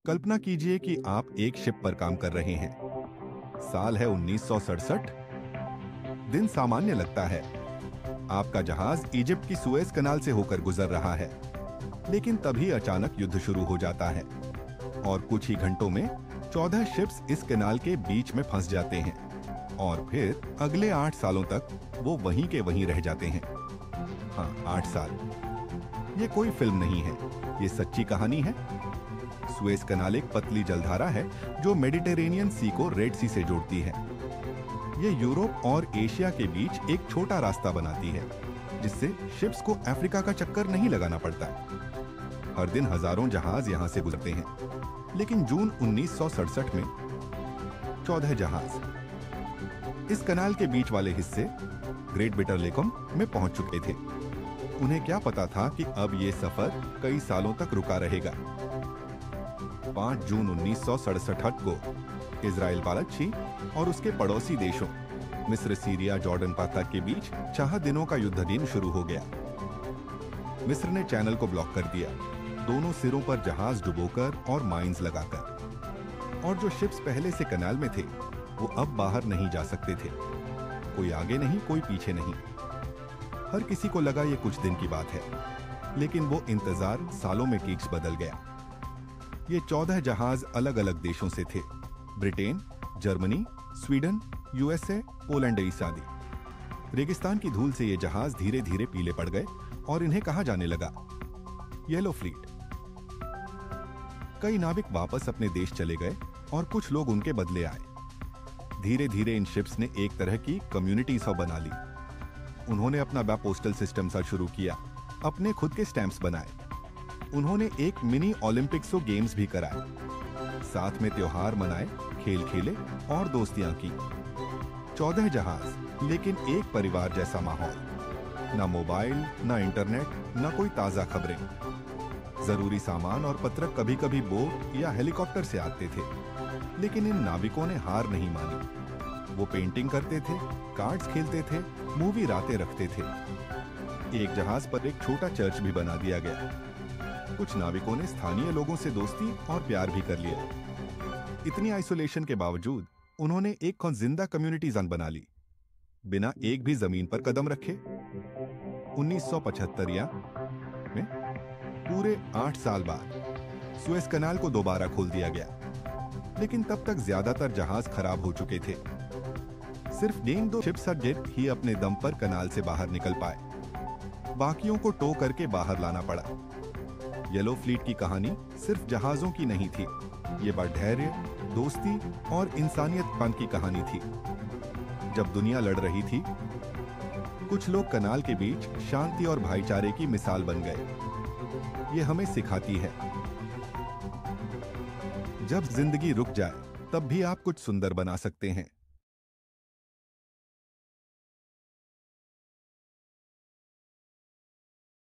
कल्पना कीजिए कि आप एक शिप पर काम कर रहे हैं। साल है 1967। दिन सामान्य लगता है। आपका जहाज इजिप्ट की सुएज कनाल से होकर गुजर रहा है। लेकिन तभी अचानक युद्ध शुरू हो जाता है और कुछ ही घंटों में 14 शिप्स इस कनाल के बीच में फंस जाते हैं और फिर अगले 8 सालों तक वो वहीं के वहीं रह जाते हैं। हाँ, 8 साल। ये कोई फिल्म नहीं है, ये सच्ची कहानी है। सुएज कनाल एक पतली जलधारा है जो मेडिटेरेनियन सी को रेड सी से जोड़ती है। ये यूरोप और एशिया के बीच एक छोटा रास्ता बनाती है जिससे शिप्स को अफ्रीका का चक्कर नहीं लगाना पड़ता। हर दिन हजारों जहाज यहाँ से गुजरते हैं। लेकिन जून 1967 में 14 जहाज इस कनाल के बीच वाले हिस्से ग्रेट बिटर लेकम में पहुंच चुके थे। उन्हें क्या पता था कि अब ये सफर कई सालों तक रुका रहेगा। 5 जून 1967 को इजराइल बालची और उसके पड़ोसी देशों मिस्र, सीरिया, जॉर्डन, पाक के बीच 4 दिनों का युद्ध दिन शुरू हो गया। मिस्र ने चैनल को ब्लॉक कर दिया, दोनों सिरों पर जहाज डुबोकर और माइंस लगाकर। और जो शिप्स पहले से कनाल में थे वो अब बाहर नहीं जा सकते थे। कोई आगे नहीं, कोई पीछे नहीं। हर किसी को लगा ये कुछ दिन की बात है, लेकिन वो इंतजार सालों में कीक्स बदल गया। ये 14 जहाज अलग अलग देशों से थे। Britain, Germany, Sweden, USA, Poland आदि। रेगिस्तान की धूल से ये जहाज धीरे धीरे पीले पड़ गए और इन्हें कहा जाने लगा येलो फ्लीट। कई नाविक वापस अपने देश चले गए और कुछ लोग उनके बदले आए। धीरे धीरे इन शिप्स ने एक तरह की कम्युनिटी सा बना ली। उन्होंने अपना वेब पोस्टल सिस्टम सा शुरू किया, अपने खुद के स्टैंप्स बनाए। उन्होंने एक मिनी ओलंपिक्स गेम्स भी कराए, साथ में त्योहार मनाए, खेल खेले और दोस्तियां की। 14 जहाज, लेकिन एक परिवार जैसा माहौल। ना मोबाइल, ना इंटरनेट, ना कोई ताजा खबरें। जरूरी सामान और पत्रक कभी कभी बोट या हेलीकॉप्टर से आते थे। लेकिन इन नाविकों ने हार नहीं मानी। वो पेंटिंग करते थे, कार्ड्स खेलते थे, मूवी रातें रखते थे। एक जहाज पर एक छोटा चर्च भी बना दिया गया। कुछ नाविकों ने स्थानीय लोगों से दोस्ती और प्यार भी कर लिया। इतनी आइसोलेशन के बावजूद उन्होंने एक जिंदा कम्युनिटी जन बना ली, बिना एक भी जमीन पर कदम रखे। 1975 में पूरे 8 साल बाद सुएज कनाल को दोबारा खोल दिया गया। लेकिन तब तक ज्यादातर जहाज खराब हो चुके थे। सिर्फ 1-2 शिप्स ही अपने दम पर कनाल से बाहर निकल पाए। बाकियों को टो करके बाहर लाना पड़ा। येलो फ्लीट की कहानी सिर्फ जहाजों की नहीं थी, ये धैर्य, दोस्ती और इंसानियत की कहानी थी। जब दुनिया लड़ रही थी, कुछ लोग कनाल के बीच शांति और भाईचारे की मिसाल बन गए। ये हमें सिखाती है, जब जिंदगी रुक जाए तब भी आप कुछ सुंदर बना सकते हैं।